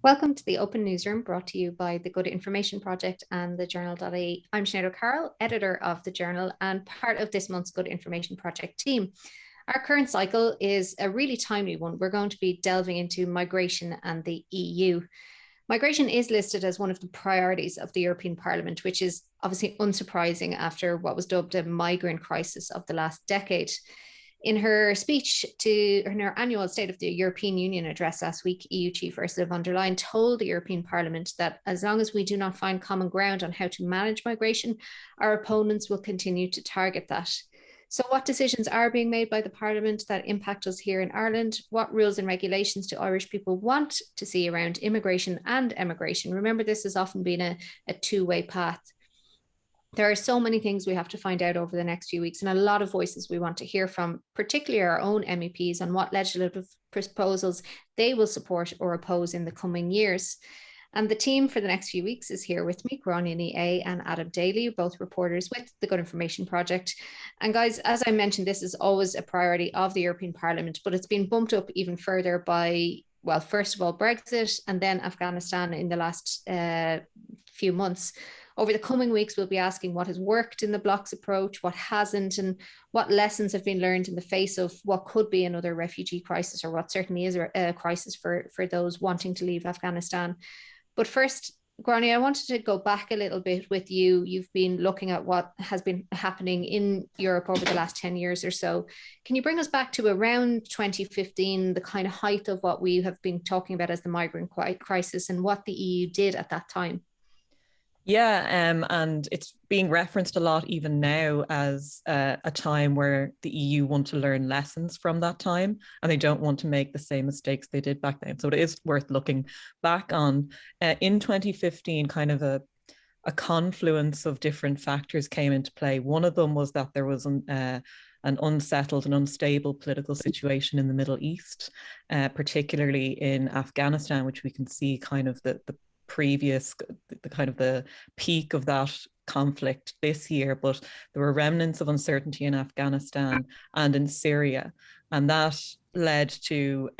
Welcome to the Open Newsroom, brought to you by the Good Information Project and the Journal.ie. I'm Sinead O'Carroll, editor of the Journal and part of this month's Good Information Project team. Our current cycle is a really timely one. We're going to be delving into migration and the EU. Migration is listed as one of the priorities of the European Parliament, which is obviously unsurprising after what was dubbed a migrant crisis of the last decade. In her speech in her annual State of the European Union address last week, EU Chief Ursula von der Leyen told the European Parliament that as long as we do not find common ground on how to manage migration, our opponents will continue to target that. So what decisions are being made by the Parliament that impact us here in Ireland? What rules and regulations do Irish people want to see around immigration and emigration? Remember, this has often been a two-way path. There are so many things we have to find out over the next few weeks, and a lot of voices we want to hear from, particularly our own MEPs, on what legislative proposals they will support or oppose in the coming years. And the team for the next few weeks is here with me, Gráinne Ní Fhé and Adam Daly, both reporters with the Good Information Project. And guys, as I mentioned, this is always a priority of the European Parliament, but it's been bumped up even further by, well, first of all, Brexit and then Afghanistan in the last few months. Over the coming weeks, we'll be asking what has worked in the bloc's approach, what hasn't, and what lessons have been learned in the face of what could be another refugee crisis, or what certainly is a crisis for those wanting to leave Afghanistan. But first, Gráinne, I wanted to go back a little bit with you. You've been looking at what has been happening in Europe over the last 10 years or so. Can you bring us back to around 2015, the kind of height of what we have been talking about as the migrant crisis, and what the EU did at that time? Yeah, and it's being referenced a lot even now as a time where the EU want to learn lessons from that time, and they don't want to make the same mistakes they did back then. So it is worth looking back on. In 2015, kind of a confluence of different factors came into play. One of them was that there was an unsettled and unstable political situation in the Middle East, particularly in Afghanistan, which we can see kind of the kind of the peak of that conflict this year, but there were remnants of uncertainty in Afghanistan and in Syria, and that led to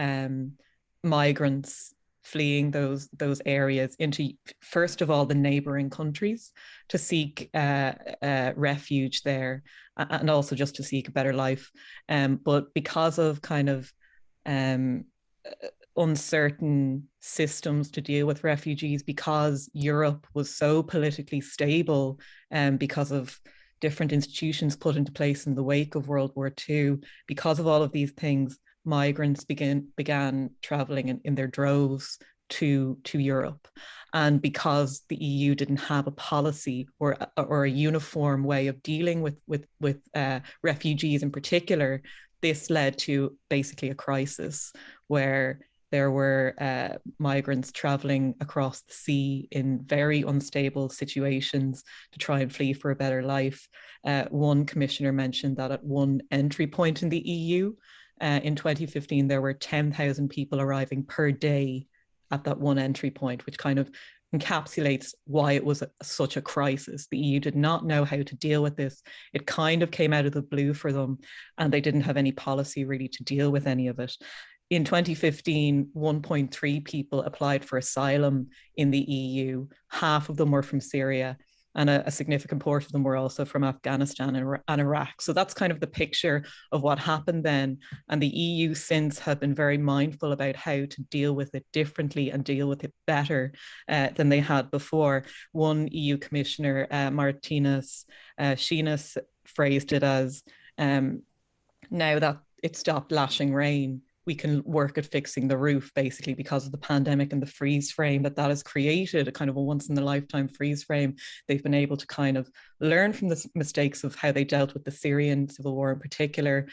migrants fleeing those areas into, first of all, the neighboring countries to seek refuge there, and also just to seek a better life. But because of kind of uncertain systems to deal with refugees, because Europe was so politically stable, and because of different institutions put into place in the wake of World War II, because of all of these things, migrants began traveling in their droves to Europe. And because the EU didn't have a policy or a uniform way of dealing with refugees in particular, this led to basically a crisis where there were migrants traveling across the sea in very unstable situations to try and flee for a better life. One commissioner mentioned that at one entry point in the EU in 2015, there were 10,000 people arriving per day at that one entry point, which kind of encapsulates why it was such a crisis. The EU did not know how to deal with this. It kind of came out of the blue for them, and they didn't have any policy really to deal with any of it. In 2015, 1.3 people applied for asylum in the EU. Half of them were from Syria, and a significant portion of them were also from Afghanistan and Iraq. So that's kind of the picture of what happened then. And the EU since have been very mindful about how to deal with it differently and deal with it better than they had before. One EU commissioner, Martinez Shinas, phrased it as, now that it stopped lashing rain, we can work at fixing the roof, basically, because of the pandemic and the freeze frame that has created, a kind of a once in a lifetime freeze frame. They've been able to kind of learn from the mistakes of how they dealt with the Syrian civil war in particular,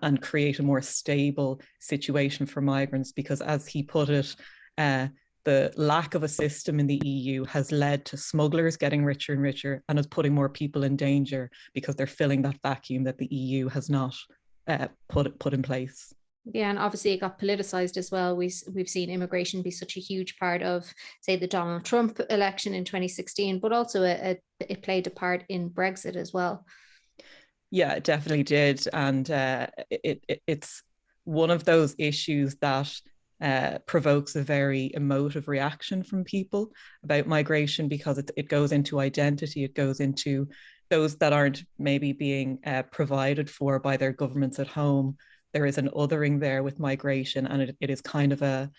and create a more stable situation for migrants, because as he put it, the lack of a system in the EU has led to smugglers getting richer and richer, and is putting more people in danger because they're filling that vacuum that the EU has not put in place. Yeah, and obviously it got politicized as well. We've seen immigration be such a huge part of, say, the Donald Trump election in 2016, but also it played a part in Brexit as well. Yeah, it definitely did. And it's one of those issues that provokes a very emotive reaction from people about migration, because it goes into identity, it goes into those that aren't maybe being provided for by their governments at home. There is an othering there with migration, and it is kind of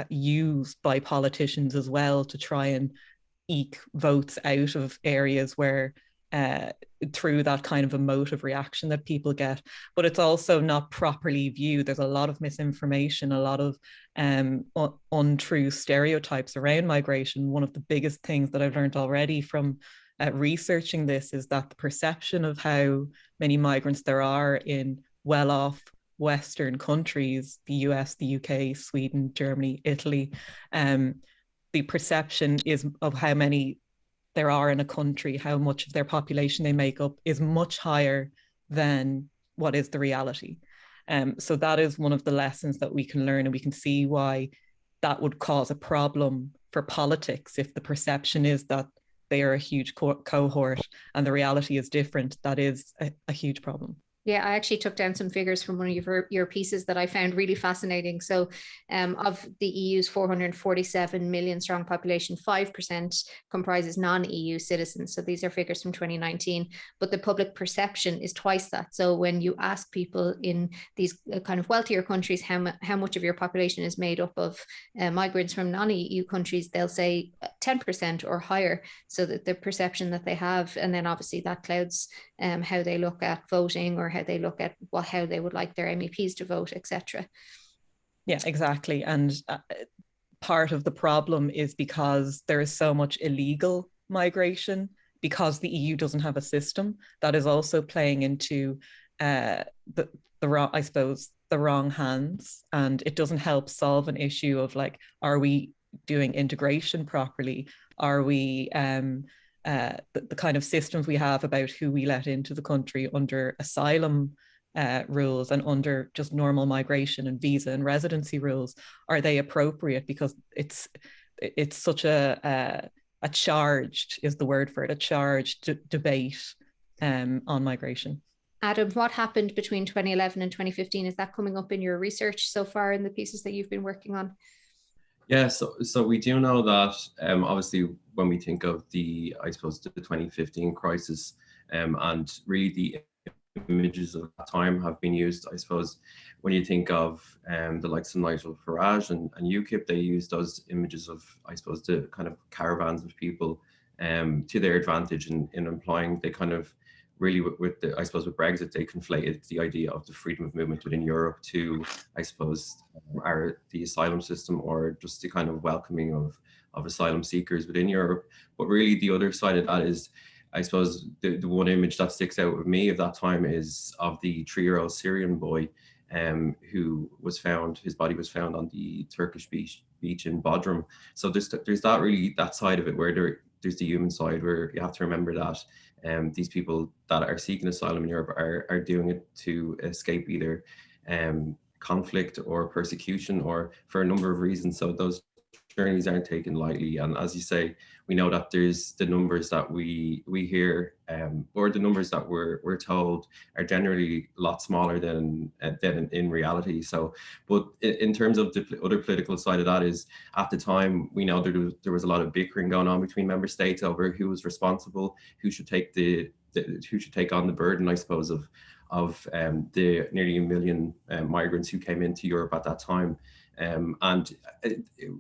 used by politicians as well to try and eke votes out of areas where through that kind of emotive reaction that people get. But it's also not properly viewed. There's a lot of misinformation, a lot of untrue stereotypes around migration. One of the biggest things that I've learned already from researching this is that the perception of how many migrants there are in well-off Western countries, the US, the UK, Sweden, Germany, Italy, the perception is of how many there are in a country, how much of their population they make up, is much higher than what is the reality. So that is one of the lessons that we can learn, and we can see why that would cause a problem for politics if the perception is that they are a huge cohort and the reality is different. That is a huge problem. Yeah, I actually took down some figures from one of your pieces that I found really fascinating. So of the EU's 447 million strong population, 5% comprises non-EU citizens. So these are figures from 2019, but the public perception is twice that. So when you ask people in these kind of wealthier countries how much of your population is made up of migrants from non-EU countries, they'll say 10% or higher. So that the perception that they have, and then obviously that clouds how they look at voting, or how they look at how they would like their MEPs to vote, etc. Yeah, exactly. And part of the problem is because there is so much illegal migration, because the EU doesn't have a system that is also playing into the wrong, I suppose, the wrong hands. And it doesn't help solve an issue of like, are we doing integration properly? Are we the kind of systems we have about who we let into the country under asylum rules and under just normal migration and visa and residency rules, are they appropriate? Because it's such a charged, is the word for it, a charged debate on migration. Adam, what happened between 2011 and 2015? Is that coming up in your research so far in the pieces that you've been working on? Yeah, so we do know that obviously when we think of the 2015 crisis, and really the images of that time have been used, I suppose, when you think of the likes of Nigel Farage and UKIP, they use those images of, I suppose, the kind of caravans of people to their advantage in implying they kind of really with the, I suppose with Brexit, they conflated the idea of the freedom of movement within Europe to, I suppose, the asylum system, or just the kind of welcoming of asylum seekers within Europe. But really the other side of that is, I suppose, the one image that sticks out with me of that time is of the 3-year-old Syrian boy who was found, his body was found on the Turkish beach in Bodrum. So there's that really, that side of it where there's the human side, where you have to remember that these people that are seeking asylum in Europe are doing it to escape either conflict or persecution, or for a number of reasons. So those journeys aren't taken lightly. And as you say, we know that there's the numbers that we hear, or the numbers that we're told are generally a lot smaller than in reality. So, but in terms of the other political side of that is, at the time, we know there was a lot of bickering going on between member states over who was responsible, who should take who should take on the burden, I suppose, of the nearly 1 million migrants who came into Europe at that time. And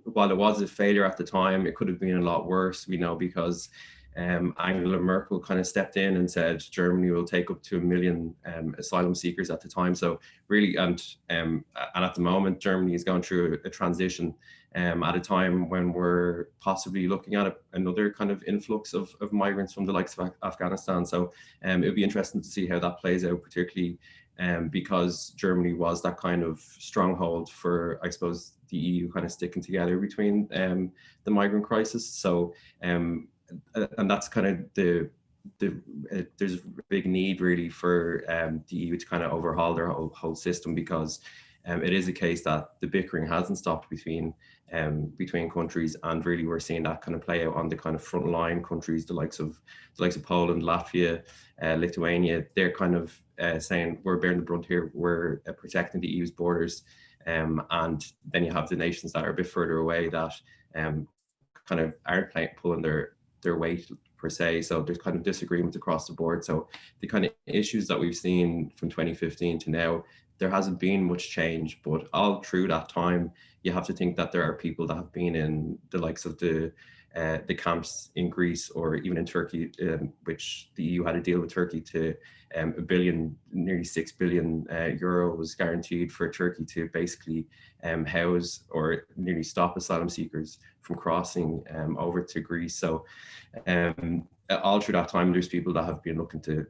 while it was a failure at the time, it could have been a lot worse, we know, because Angela Merkel kind of stepped in and said Germany will take up to 1 million asylum seekers at the time. So really, and at the moment, Germany is going through a transition at a time when we're possibly looking at another kind of influx of migrants from the likes of Afghanistan. So it would be interesting to see how that plays out, particularly because Germany was that kind of stronghold for, I suppose, the EU kind of sticking together between the migrant crisis. So, and that's kind of there's a big need really for the EU to kind of overhaul their whole system, because it is a case that the bickering hasn't stopped between countries, and really we're seeing that kind of play out on the kind of frontline countries, the likes of Poland, Latvia, Lithuania. They're kind of saying we're bearing the brunt here, we're protecting the EU's borders, And then you have the nations that are a bit further away that kind of aren't pulling their weight per se. So there's kind of disagreement across the board. So the kind of issues that we've seen from 2015 to now, there hasn't been much change, but all through that time, you have to think that there are people that have been in the likes of the camps in Greece or even in Turkey, which the EU had a deal with Turkey to $1 billion, nearly 6 billion euro was guaranteed for Turkey to basically house or nearly stop asylum seekers from crossing over to Greece. So all through that time, there's people that have been looking to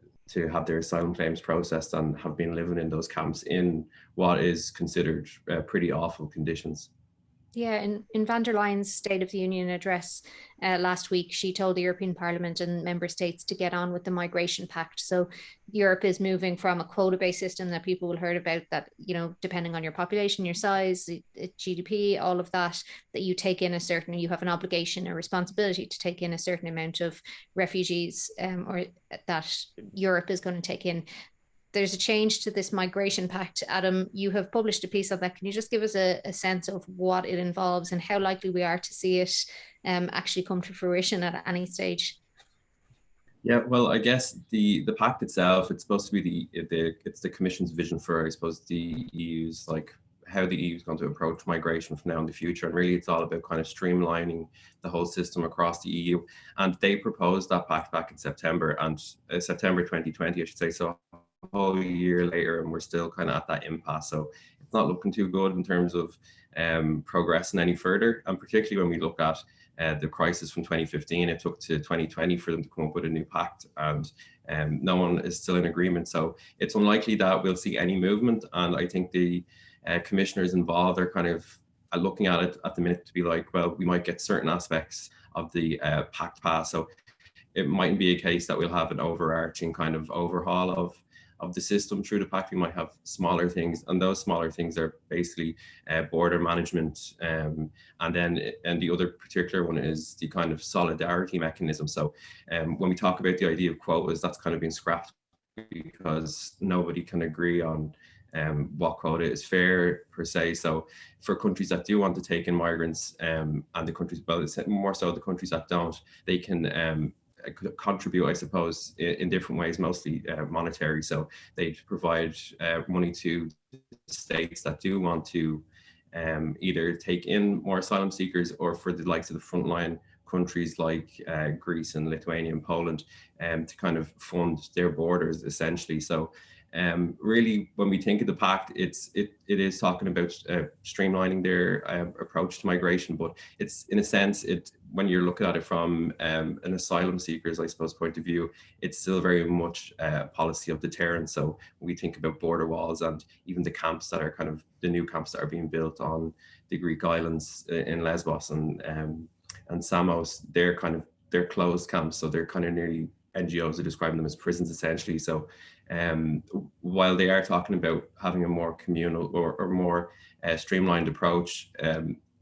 have their asylum claims processed and have been living in those camps in what is considered pretty awful conditions. Yeah, in van der Leyen's State of the Union address last week, she told the European Parliament and member states to get on with the migration pact. So Europe is moving from a quota-based system that people will heard about that, you know, depending on your population, your size, GDP, all of that, that you take in you have an obligation or responsibility to take in a certain amount of refugees or that Europe is going to take in. There's a change to this migration pact. Adam, you have published a piece on that. Can you just give us a sense of what it involves and how likely we are to see it actually come to fruition at any stage? Yeah, well, I guess the pact itself, it's supposed to be it's the Commission's vision for, I suppose, the EU's, like, how the EU is going to approach migration from now in the future. And really, it's all about kind of streamlining the whole system across the EU. And they proposed that pact back in September, and September 2020, I should say. So a whole year later, and we're still kind of at that impasse. So it's not looking too good in terms of progressing any further. And particularly when we look at the crisis from 2015, it took to 2020 for them to come up with a new pact, and no one is still in agreement. So it's unlikely that we'll see any movement. And I think the commissioners involved are kind of looking at it at the minute to be like, well, we might get certain aspects of the pact passed. So it mightn't be a case that we'll have an overarching kind of overhaul of the system through the pact. We might have smaller things, and those smaller things are basically border management, and the other particular one is the kind of solidarity mechanism. So when we talk about the idea of quotas, that's kind of been scrapped because nobody can agree on what quota is fair per se. So for countries that do want to take in migrants, and the countries, well, it's more so the countries that don't, they can contribute, I suppose, in different ways, mostly monetary. So they provide money to states that do want to either take in more asylum seekers, or for the likes of the frontline countries like Greece and Lithuania and Poland to kind of fund their borders essentially. So really, when we think of the pact, it is talking about streamlining their approach to migration, but it's, in a sense, when you're looking at it from an asylum seekers, I suppose, point of view, it's still very much a policy of deterrence. So when we think about border walls and even the camps that are kind of the new camps that are being built on the Greek islands in Lesbos and Samos, they're closed camps, so they're kind of nearly, NGOs are describing them as prisons essentially. So while they are talking about having a more communal or more streamlined approach,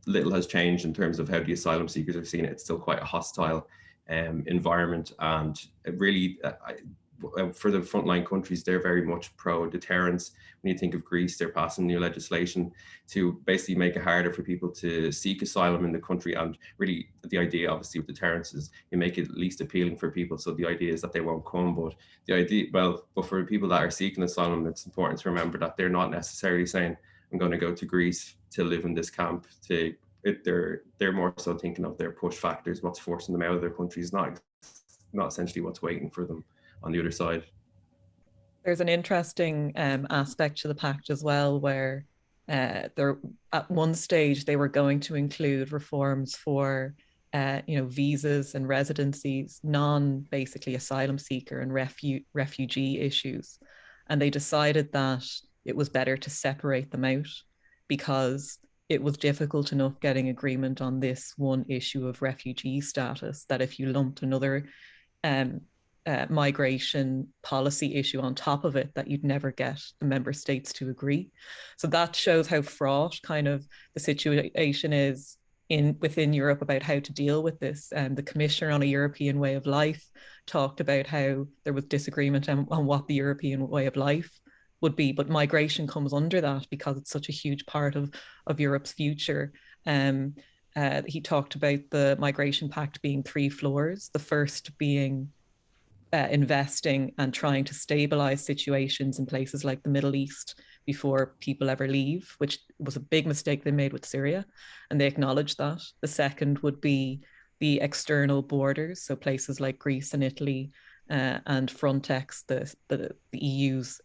little has changed in terms of how the asylum seekers are seeing it. It's still quite a hostile environment, and really for the frontline countries, they're very much pro-deterrence. When you think of Greece, they're passing new legislation to basically make it harder for people to seek asylum in the country. And really, the idea, obviously, with deterrence is you make it least appealing for people. So the idea is that they won't come. But the idea, but for people that are seeking asylum, it's important to remember that they're not necessarily saying, I'm going to go to Greece to live in this camp. They're more so thinking of their push factors, what's forcing them out of their countries, not essentially what's waiting for them on the other side. There's an interesting aspect to the pact as well, where there at one stage they were going to include reforms for visas and residencies, basically asylum seeker and refugee issues, and they decided that it was better to separate them out because it was difficult enough getting agreement on this one issue of refugee status, that if you lumped another migration policy issue on top of it, that you'd never get the member states to agree. So that shows how fraught kind of the situation is within Europe about how to deal with this. The Commissioner on a European Way of Life talked about how there was disagreement on what the European way of life would be, but migration comes under that because it's such a huge part of Europe's future. He talked about the migration pact being 3 floors, the first being investing and trying to stabilize situations in places like the Middle East before people ever leave, which was a big mistake they made with Syria, and they acknowledged that. The second would be the external borders, so places like Greece and Italy, and Frontex, the EU's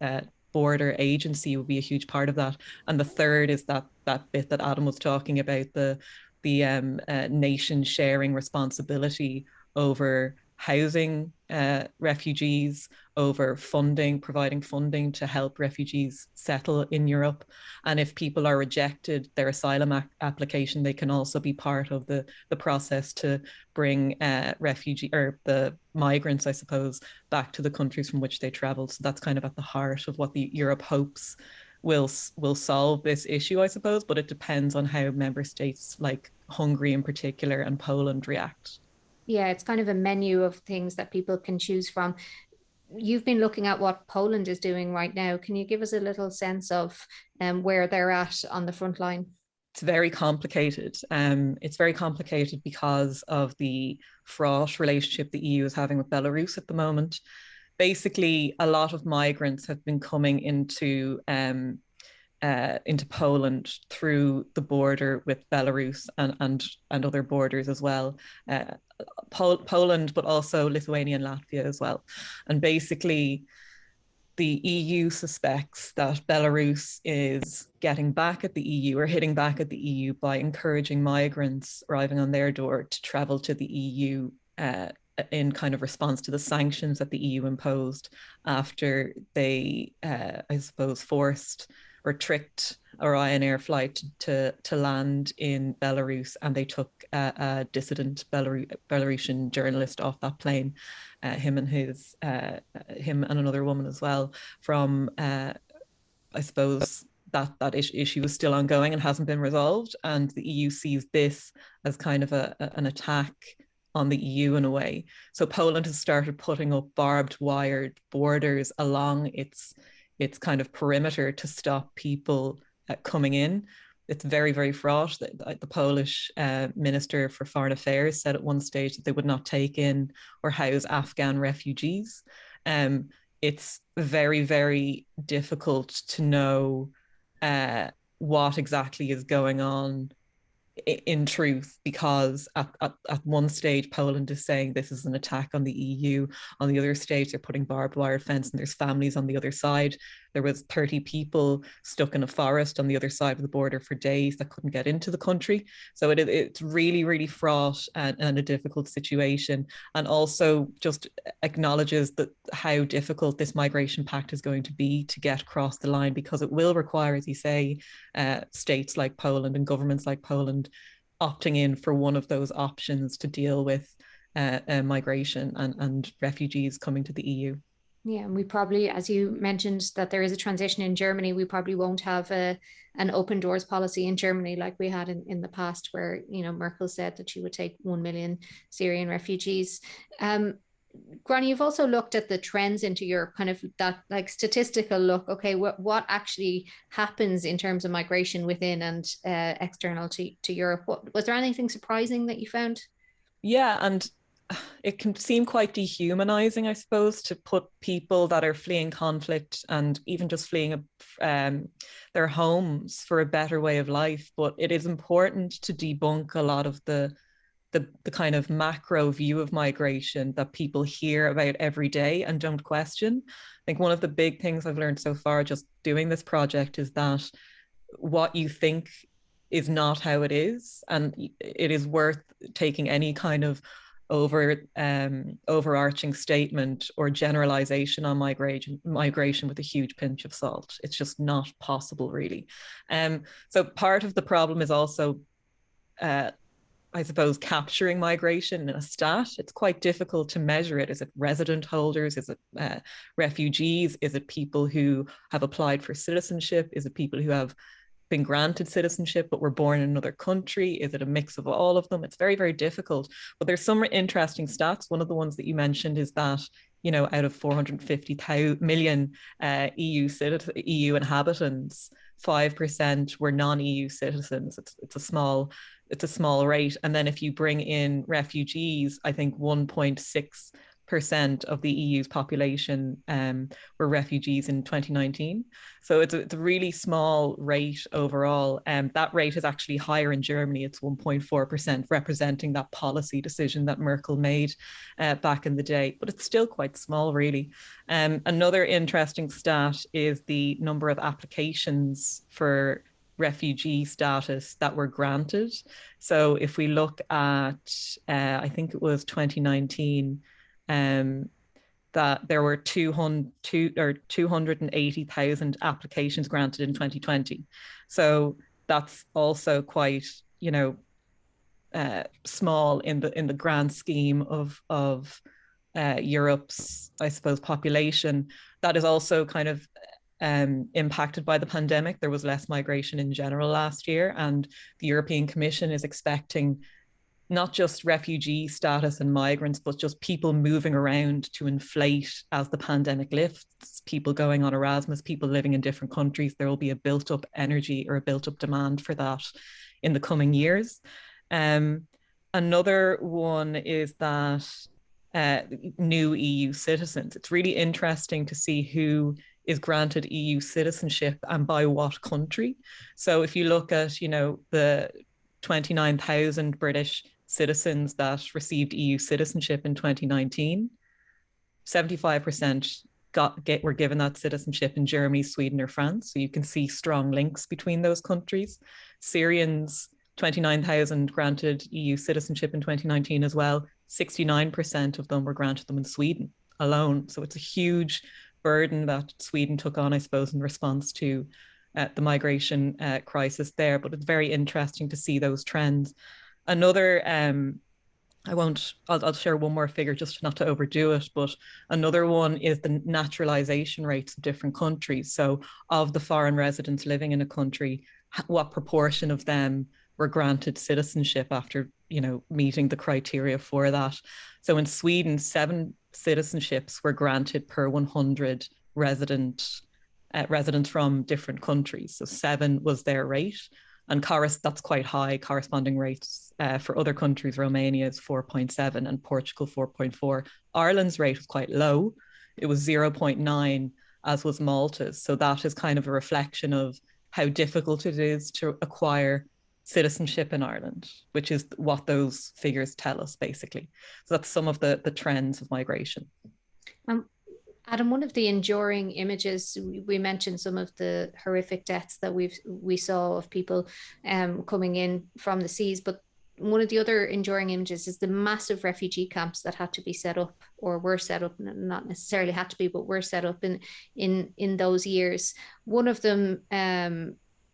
border agency, would be a huge part of that. And the third is that bit that Adam was talking about, the nation sharing responsibility over housing refugees, over providing funding to help refugees settle in Europe. And if people are rejected their asylum application, they can also be part of the process to bring the migrants, I suppose, back to the countries from which they traveled. So that's kind of at the heart of what Europe hopes will solve this issue, I suppose, but it depends on how member states like Hungary in particular and Poland react. Yeah, it's kind of a menu of things that people can choose from. You've been looking at what Poland is doing right now. Can you give us a little sense of where they're at on the front line? It's very complicated. It's very complicated because of the fraught relationship the EU is having with Belarus at the moment. Basically, a lot of migrants have been coming into Poland through the border with Belarus and other borders as well. Poland, but also Lithuania and Latvia as well. And basically, the EU suspects that Belarus is getting back at the EU or hitting back at the EU by encouraging migrants arriving on their door to travel to the EU in kind of response to the sanctions that the EU imposed after they, I suppose, forced or tricked a Ryanair flight to land in Belarus, and they took a dissident Belarusian journalist off that plane, him and another woman as well, from I suppose that issue is still ongoing and hasn't been resolved, and the EU sees this as kind of an attack on the EU in a way. So Poland has started putting up barbed wired borders along its kind of perimeter to stop people coming in. It's very, very fraught. The Polish Minister for Foreign Affairs said at one stage that they would not take in or house Afghan refugees. It's very, very difficult to know what exactly is going on in truth, because at one stage Poland is saying this is an attack on the EU. On the other stage, they're putting barbed wire fence and there's families on the other side. There was 30 people stuck in a forest on the other side of the border for days that couldn't get into the country. So it's really, really fraught and a difficult situation, and also just acknowledges that how difficult this migration pact is going to be to get across the line, because it will require, as you say, states like Poland and governments like Poland opting in for one of those options to deal with migration and refugees coming to the EU. Yeah, and we probably, as you mentioned, that there is a transition in Germany. We probably won't have an open doors policy in Germany like we had in the past, where, you know, Merkel said that she would take 1 million Syrian refugees. Granny, you've also looked at the trends into Europe, kind of that like statistical look. Okay, what actually happens in terms of migration within and external to Europe? Was there anything surprising that you found? Yeah, and it can seem quite dehumanizing, I suppose, to put people that are fleeing conflict and even just fleeing their homes for a better way of life. But it is important to debunk a lot of the kind of macro view of migration that people hear about every day and don't question. I think one of the big things I've learned so far just doing this project is that what you think is not how it is, and it is worth taking any kind of overarching statement or generalization on migration with a huge pinch of salt. It's just not possible, really. So part of the problem is also, I suppose, capturing migration in a stat. It's quite difficult to measure it. Is it resident holders? Is it refugees? Is it people who have applied for citizenship? Is it people who have been granted citizenship but were born in another country? Is it a mix of all of them? It's very, very difficult. But there's some interesting stats. One of the ones that you mentioned is that out of 450 million EU inhabitants, 5% were non-EU citizens. It's a small rate. And then if you bring in refugees, I think 1.6% of the EU's population were refugees in 2019. So it's a really small rate overall. That rate is actually higher in Germany. It's 1.4%, representing that policy decision that Merkel made back in the day. But it's still quite small, really. Another interesting stat is the number of applications for refugee status that were granted. So if we look at, I think it was 2019, that there were 280,000 applications granted in 2020. So that's also quite, small in the grand scheme of Europe's, I suppose, population. That is also kind of impacted by the pandemic. There was less migration in general last year, and the European Commission is expecting not just refugee status and migrants, but just people moving around to inflate as the pandemic lifts, people going on Erasmus, people living in different countries. There will be a built up energy or a built up demand for that in the coming years. Another one is that new EU citizens. It's really interesting to see who is granted EU citizenship and by what country. So if you look at, the 29,000 British citizens that received EU citizenship in 2019, 75% were given that citizenship in Germany, Sweden, or France. So you can see strong links between those countries. Syrians, 29,000 granted EU citizenship in 2019 as well. 69% of them were granted them in Sweden alone. So it's a huge burden that Sweden took on, I suppose, in response to the migration crisis there. But it's very interesting to see those trends. Another, I'll share one more figure just not to overdo it, but another one is the naturalization rates of different countries. So of the foreign residents living in a country, what proportion of them were granted citizenship after, meeting the criteria for that. So in Sweden, 7 citizenships were granted per 100 residents from different countries. So 7 was their rate. And that's quite high. Corresponding rates for other countries, Romania is 4.7 and Portugal 4.4. Ireland's rate was quite low. It was 0.9, as was Malta's. So that is kind of a reflection of how difficult it is to acquire citizenship in Ireland, which is what those figures tell us, basically. So that's some of the trends of migration. Adam, one of the enduring images, we mentioned some of the horrific deaths that we saw of people coming in from the seas, but one of the other enduring images is the massive refugee camps that had to be set up, or were set up, not necessarily had to be, but were set up in those years. One of them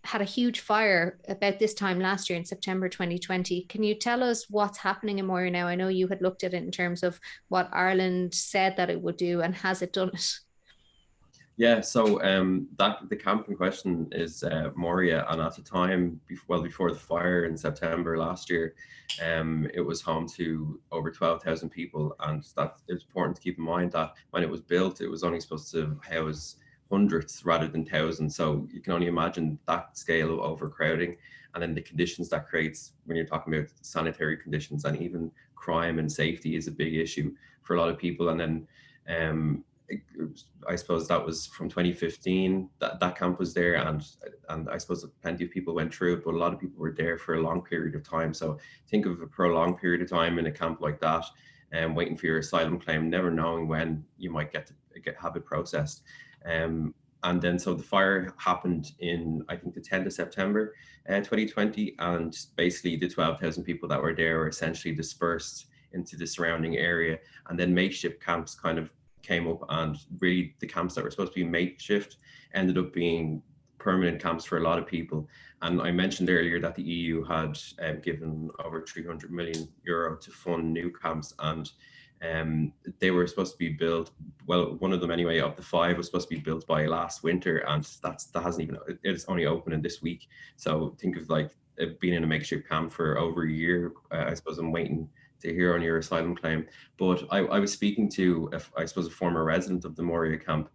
had a huge fire about this time last year in September 2020. Can you tell us what's happening in Moraira now? I know you had looked at it in terms of what Ireland said that it would do, and has it done it? Yeah, so the camp in question is Moraira, and at the time, before the fire in September last year, it was home to over 12,000 people, and that it's important to keep in mind that when it was built, it was only supposed to house hundreds rather than thousands. So you can only imagine that scale of overcrowding, and then the conditions that creates when you're talking about sanitary conditions, and even crime and safety is a big issue for a lot of people. And then I suppose that was from 2015 that camp was there, and I suppose plenty of people went through it, but a lot of people were there for a long period of time. So think of a prolonged period of time in a camp like that, and waiting for your asylum claim, never knowing when you might have it processed. And then so the fire happened in, I think, the 10th of September 2020, and basically the 12,000 people that were there were essentially dispersed into the surrounding area, and then makeshift camps kind of came up, and really the camps that were supposed to be makeshift ended up being permanent camps for a lot of people. And I mentioned earlier that the EU had given over 300 million euro to fund new camps, and they were supposed to be built, well, one of them anyway, of the 5 was supposed to be built by last winter, and that hasn't even, it's only opening this week. So think of like being in a makeshift camp for over a year, I suppose, and waiting hear on your asylum claim. But I was speaking to, I suppose, a former resident of the Moraira camp.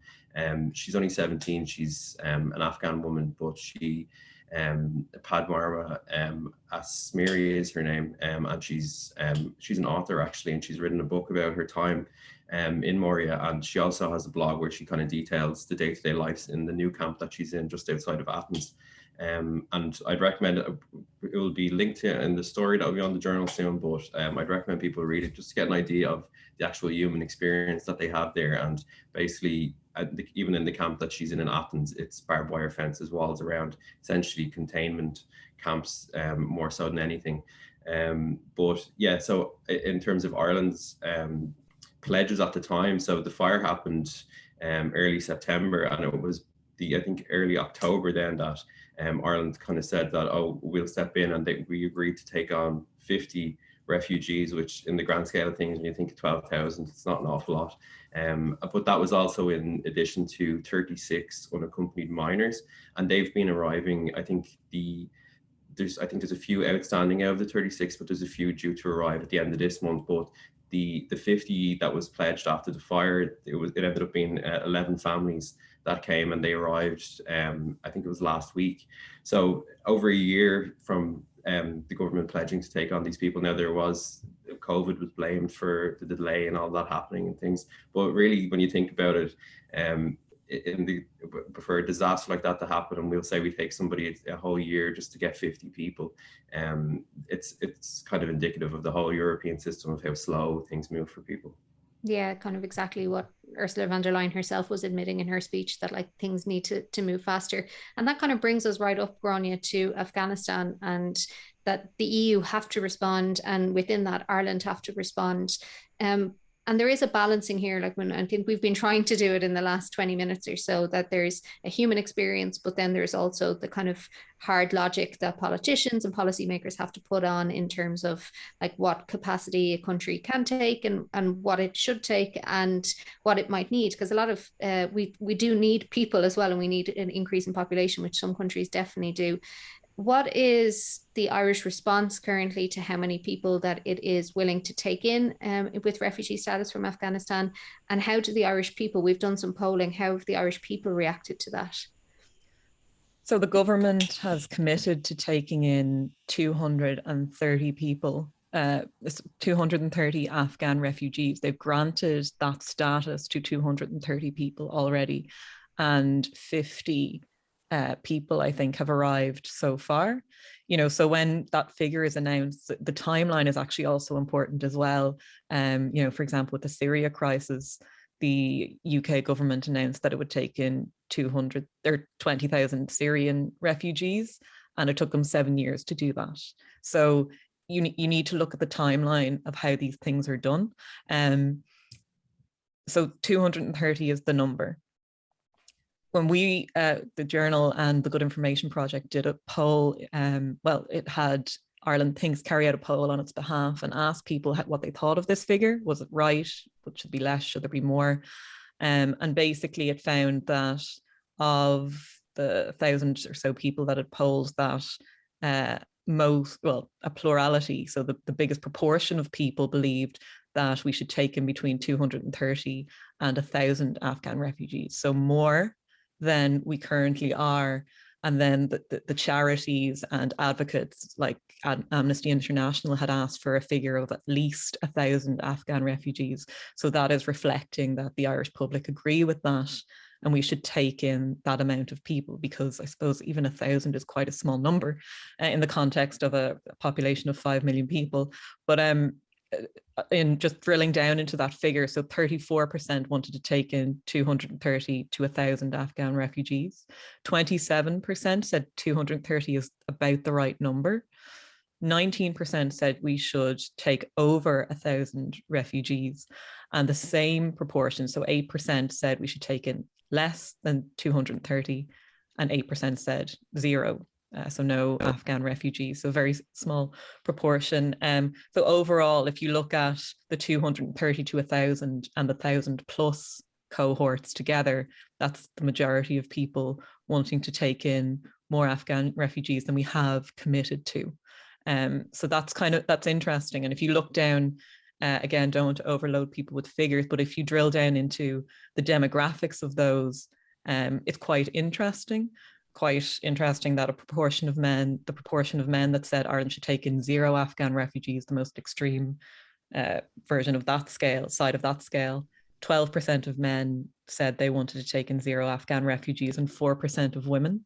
She's only 17. She's an Afghan woman, but she, Padmarma Asmiri is her name, and she's an author actually, and she's written a book about her time in Moria, and she also has a blog where she kind of details the day-to-day lives in the new camp that she's in just outside of Athens. And I'd recommend it. It will be linked to in the story that will be on the journal soon, but I'd recommend people read it just to get an idea of the actual human experience that they have there. And basically, even in the camp that she's in Athens, it's barbed wire fences, walls around, essentially containment camps, more so than anything. But yeah, so in terms of Ireland's pledges at the time, so the fire happened early September, and it was I think early October then that Ireland kind of said that, oh, we'll step in, and we agreed to take on 50 refugees, which in the grand scale of things, when you think of 12,000, it's not an awful lot. But that was also in addition to 36 unaccompanied minors, and they've been arriving. I think there's a few outstanding out of the 36, but there's a few due to arrive at the end of this month. But the 50 that was pledged after the fire, it ended up being 11 families that came, and they arrived, I think it was last week. So over a year from the government pledging to take on these people. Now, COVID was blamed for the delay and all that happening and things. But really, when you think about it, for a disaster like that to happen, and we'll say we take somebody a whole year just to get 50 people, it's kind of indicative of the whole European system of how slow things move for people. Yeah, kind of exactly what Ursula von der Leyen herself was admitting in her speech, that like things need to move faster. And that kind of brings us right up, Grania, to Afghanistan, and that the EU have to respond, and within that Ireland have to respond. And there is a balancing here, like when I think we've been trying to do it in the last 20 minutes or so, that there's a human experience, but then there's also the kind of hard logic that politicians and policymakers have to put on in terms of like what capacity a country can take, and what it should take, and what it might need. Because a lot of we do need people as well, and we need an increase in population, which some countries definitely do. What is the Irish response currently to how many people that it is willing to take in with refugee status from Afghanistan? And how do the Irish people, we've done some polling, how have the Irish people reacted to that? So the government has committed to taking in 230 people, 230 Afghan refugees. They've granted that status to 230 people already, and 50 people, I think, have arrived so far. So when that figure is announced, the timeline is actually also important as well. For example, with the Syria crisis, the UK government announced that it would take in 20,000 Syrian refugees, and it took them 7 years to do that. So you need to look at the timeline of how these things are done. So 230 is the number. When we, the Journal and the Good Information Project, did a poll, it had Ireland Thinks carry out a poll on its behalf and asked people what they thought of this figure. Was it right? What should be less? Should there be more? And basically it found that of the 1,000 or so people that had polled, that a plurality, so the biggest proportion of people believed that we should take in between 230 and 1,000 Afghan refugees. So more than we currently are. And then the charities and advocates like Amnesty International had asked for a figure of at least 1,000 Afghan refugees. So that is reflecting that the Irish public agree with that, and we should take in that amount of people, because I suppose even 1,000 is quite a small number in the context of a population of 5 million people. But in just drilling down into that figure, so 34% wanted to take in 230 to 1,000 Afghan refugees. 27% said 230 is about the right number. 19% said we should take over 1,000 refugees, and the same proportion, so 8% said we should take in less than 230, and 8% said zero. So no Afghan refugees, so very small proportion. So overall, if you look at the 230 to 1,000 and the 1,000 plus cohorts together, that's the majority of people wanting to take in more Afghan refugees than we have committed to. So that's interesting. And if you look down, again, don't want to overload people with figures, but if you drill down into the demographics of those, it's quite interesting. Quite interesting that the proportion of men that said Ireland should take in 0 Afghan refugees, the most extreme version of that scale, side of that scale, 12% of men said they wanted to take in 0 Afghan refugees, and 4% of women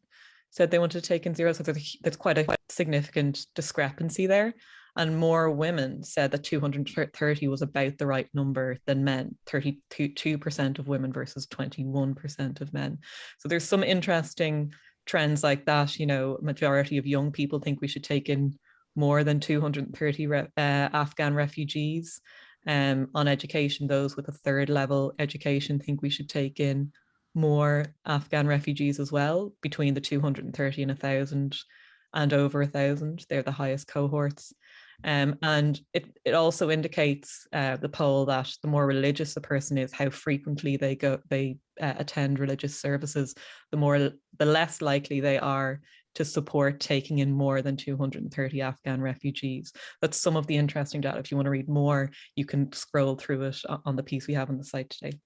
said they wanted to take in 0. So there's quite a significant discrepancy there. And more women said that 230 was about the right number than men, 32% of women versus 21% of men. So there's some interesting trends like that. You know, majority of young people think we should take in more than 230 Afghan refugees. On education, those with a 3rd level education think we should take in more Afghan refugees as well, between the 230 and 1,000 and over 1,000. They're the highest cohorts. And it also indicates, the poll, that the more religious a person is, how frequently they attend religious services, the less likely they are to support taking in more than 230 Afghan refugees. That's some of the interesting data. If you want to read more, you can scroll through it on the piece we have on the site today.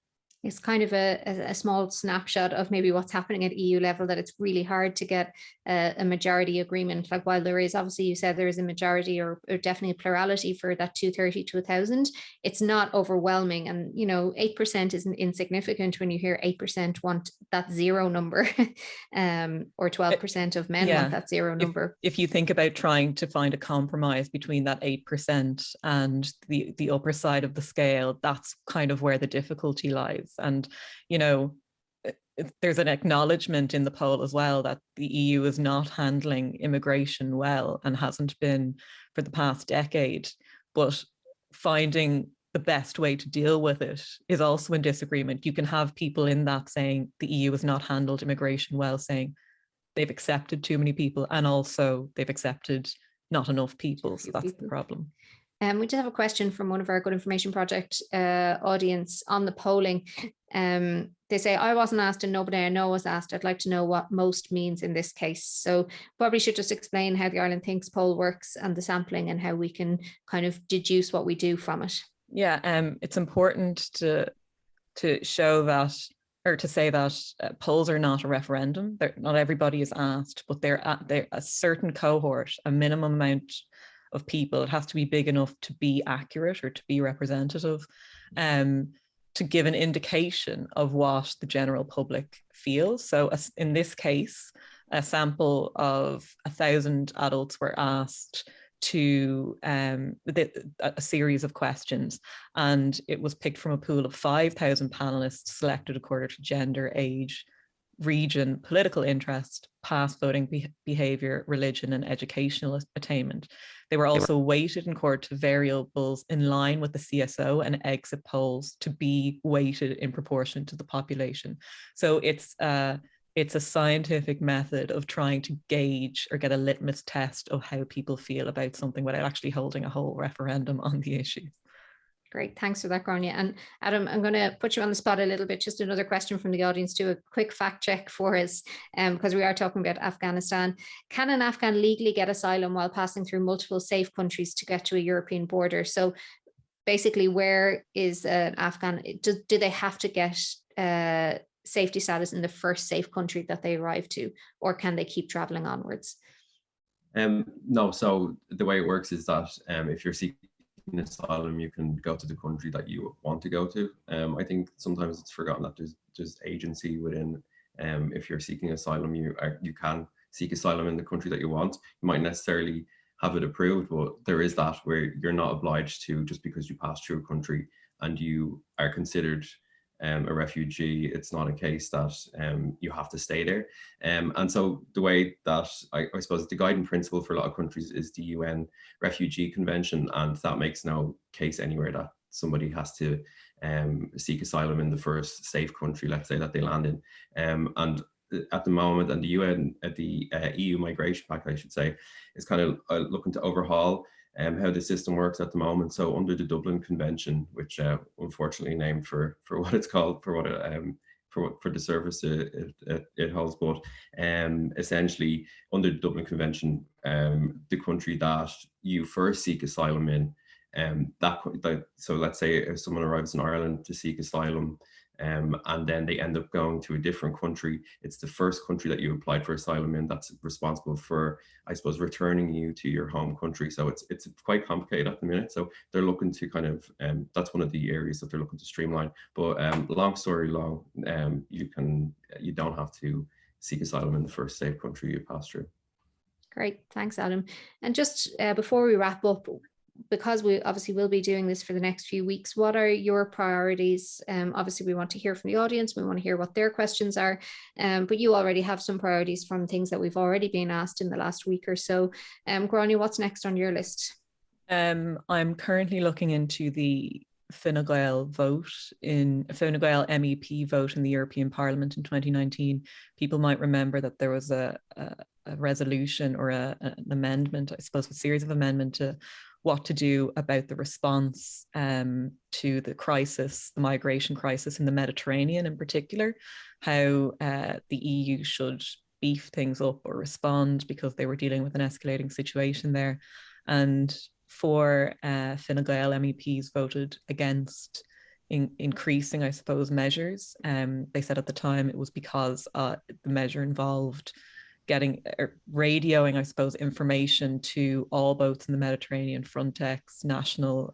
It's kind of a small snapshot of maybe what's happening at EU level, that it's really hard to get a majority agreement. Like, while there is, obviously you said there is a majority or definitely a plurality for that 230 to 1,000, it's not overwhelming. And, you know, 8% isn't insignificant when you hear 8% want that 0 number, or 12% of men want that 0 number. If you think about trying to find a compromise between that 8% and the upper side of the scale, that's kind of where the difficulty lies. And, you know, there's an acknowledgement in the poll as well that the EU is not handling immigration well, and hasn't been for the past decade. But finding the best way to deal with it is also in disagreement. You can have people in that saying the EU has not handled immigration well, saying they've accepted too many people, and also they've accepted not enough people. So that's the problem. We did have a question from one of our Good Information Project audience on the polling. They say, I wasn't asked and nobody I know was asked. I'd like to know what most means in this case. So probably should just explain how the Ireland Thinks poll works and the sampling, and how we can kind of deduce what we do from it. Yeah, it's important to show that, or to say that polls are not a referendum. Not everybody is asked, but they're a certain cohort, a minimum amount of people. It has to be big enough to be accurate or to be representative, to give an indication of what the general public feels. So in this case, a sample of 1,000 adults were asked to a series of questions, and it was picked from a pool of 5,000 panelists selected according to gender, age, region, political interest, past voting behaviour, religion and educational attainment. They were also weighted in according to variables in line with the CSO and exit polls to be weighted in proportion to the population. So it's a scientific method of trying to gauge or get a litmus test of how people feel about something without actually holding a whole referendum on the issue. Great, thanks for that, Grania. And Adam, I'm going to put you on the spot a little bit. Just another question from the audience, do a quick fact check for us, because we are talking about Afghanistan. Can an Afghan legally get asylum while passing through multiple safe countries to get to a European border? So basically, where is an Afghan, do they have to get safety status in the first safe country that they arrive to, or can they keep traveling onwards? No, so the way it works is that if you're seeking asylum, you can go to the country that you want to go to. I think sometimes it's forgotten that there's agency within. If you're seeking asylum, you can seek asylum in the country that you want. You might necessarily have it approved, but there is that where you're not obliged to, just because you pass through a country and you are considered a refugee. It's not a case that you have to stay there. And so the way that I suppose the guiding principle for a lot of countries is the UN Refugee Convention, and that makes no case anywhere that somebody has to seek asylum in the first safe country, let's say, that they land in. And at the moment, and the UN, the EU Migration Pact, I should say, is kind of looking to overhaul how the system works at the moment. So under the Dublin Convention, which unfortunately named for what it's called, for what it for the service it holds. But essentially, under the Dublin Convention, the country that you first seek asylum in, so let's say if someone arrives in Ireland to seek asylum, and then they end up going to a different country, it's the first country that you applied for asylum in that's responsible for, I suppose, returning you to your home country. So it's quite complicated at the minute. So they're looking to kind of, that's one of the areas that they're looking to streamline. But long story long, you don't have to seek asylum in the first safe country you pass through. Great, thanks, Adam. And just before we wrap up, because we obviously will be doing this for the next few weeks, what are your priorities? Obviously, we want to hear from the audience. We want to hear what their questions are. But you already have some priorities from things that we've already been asked in the last week or so. Gráinne, what's next on your list? I'm currently looking into the Fine Gael MEP vote in the European Parliament in 2019. People might remember that there was a resolution or an amendment, I suppose, a series of amendments to what to do about the response to the crisis, the migration crisis in the Mediterranean in particular, how the EU should beef things up or respond because they were dealing with an escalating situation there. And four Fine Gael MEPs voted against increasing, I suppose, measures. They said at the time it was because the measure involved radioing, I suppose, information to all boats in the Mediterranean, Frontex, national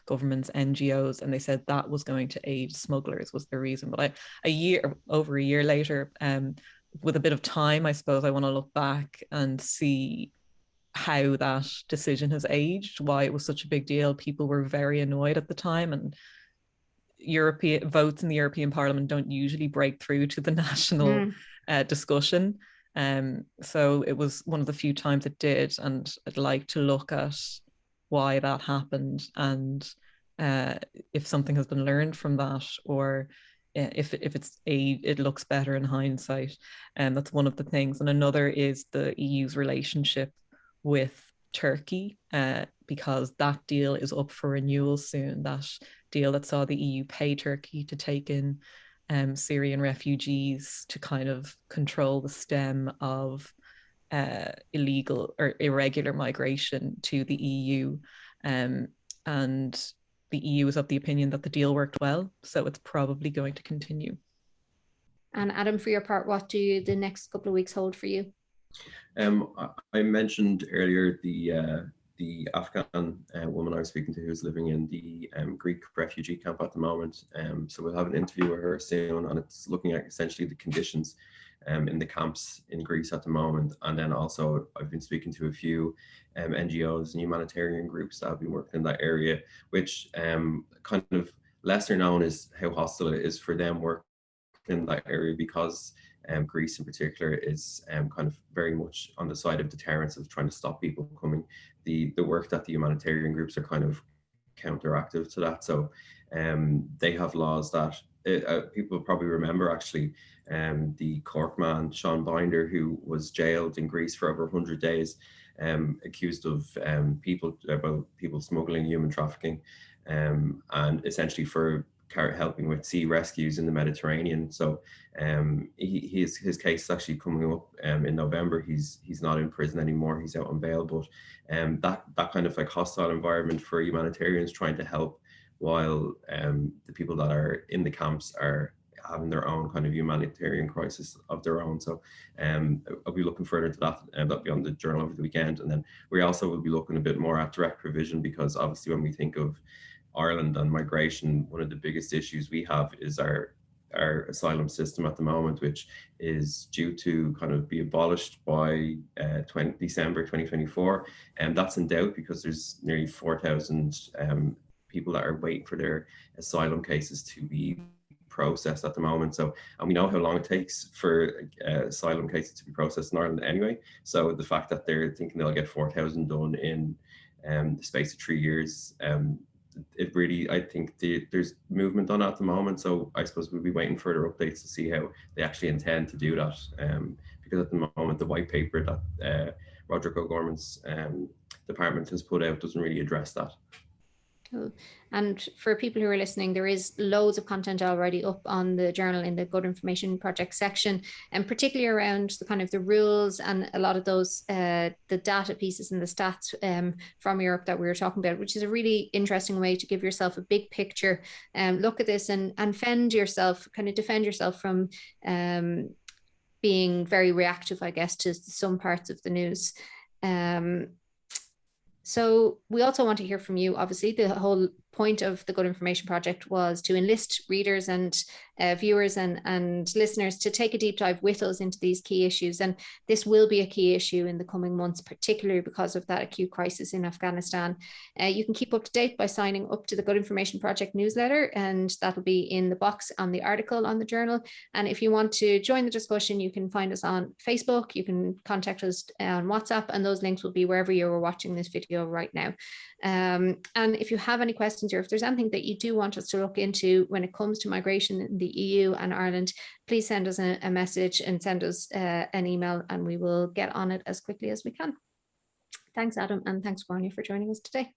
governments, NGOs, and they said that was going to aid smugglers was the reason. But over a year later, with a bit of time, I suppose I want to look back and see how that decision has aged, why it was such a big deal. People were very annoyed at the time, and European votes in the European Parliament don't usually break through to the national discussion. So it was one of the few times it did, and I'd like to look at why that happened and if something has been learned from that, or if it looks better in hindsight. And that's one of the things. And another is the EU's relationship with Turkey, because that deal is up for renewal soon. That deal that saw the EU pay Turkey to take in Syrian refugees to kind of control the stem of illegal or irregular migration to the EU. And the EU is of the opinion that the deal worked well, so it's probably going to continue. And Adam, for your part, what do the next couple of weeks hold for you? I mentioned earlier the Afghan woman I was speaking to who's living in the Greek refugee camp at the moment. So we'll have an interview with her soon, and it's looking at essentially the conditions in the camps in Greece at the moment. And then also I've been speaking to a few NGOs and humanitarian groups that have been working in that area, which kind of lesser known is how hostile it is for them working in that area, because Greece in particular is kind of very much on the side of deterrence of trying to stop people coming. The work that the humanitarian groups are kind of counteractive to that. So they have laws that people probably remember actually, the Cork man, Sean Binder, who was jailed in Greece for over 100 days, accused of people smuggling, human trafficking, and essentially for helping with sea rescues in the Mediterranean. So his case is actually coming up in November. He's not in prison anymore. He's out on bail. But that kind of like hostile environment for humanitarians trying to help while the people that are in the camps are having their own kind of humanitarian crisis of their own. So I'll be looking further into that, and that'll be on the journal over the weekend. And then we also will be looking a bit more at direct provision, because obviously when we think of Ireland and migration, one of the biggest issues we have is our asylum system at the moment, which is due to kind of be abolished by December 2024. And that's in doubt because there's nearly 4,000 people that are waiting for their asylum cases to be processed at the moment. So, and we know how long it takes for asylum cases to be processed in Ireland anyway. So the fact that they're thinking they'll get 4,000 done in the space of 3 years, it really, I think there's movement on it at the moment. So I suppose we'll be waiting further updates to see how they actually intend to do that. Because at the moment, the white paper that Roderick O'Gorman's department has put out doesn't really address that. Cool. And for people who are listening, there is loads of content already up on the journal in the Good Information Project section, and particularly around the kind of the rules and a lot of those the data pieces and the stats from Europe that we were talking about, which is a really interesting way to give yourself a big picture, look at this and fend yourself, kind of defend yourself from being very reactive, I guess, to some parts of the news. So we also want to hear from you. Obviously, the whole point of the Good Information Project was to enlist readers and viewers and listeners to take a deep dive with us into these key issues. And this will be a key issue in the coming months, particularly because of that acute crisis in Afghanistan. You can keep up to date by signing up to the Good Information Project newsletter, and that'll be in the box on the article on the journal. And if you want to join the discussion, you can find us on Facebook, you can contact us on WhatsApp, and those links will be wherever you're watching this video right now. And if you have any questions, or if there's anything that you do want us to look into when it comes to migration in the EU and Ireland, please send us a message and send us an email, and we will get on it as quickly as we can. Thanks, Adam, and thanks, Grania, for joining us today.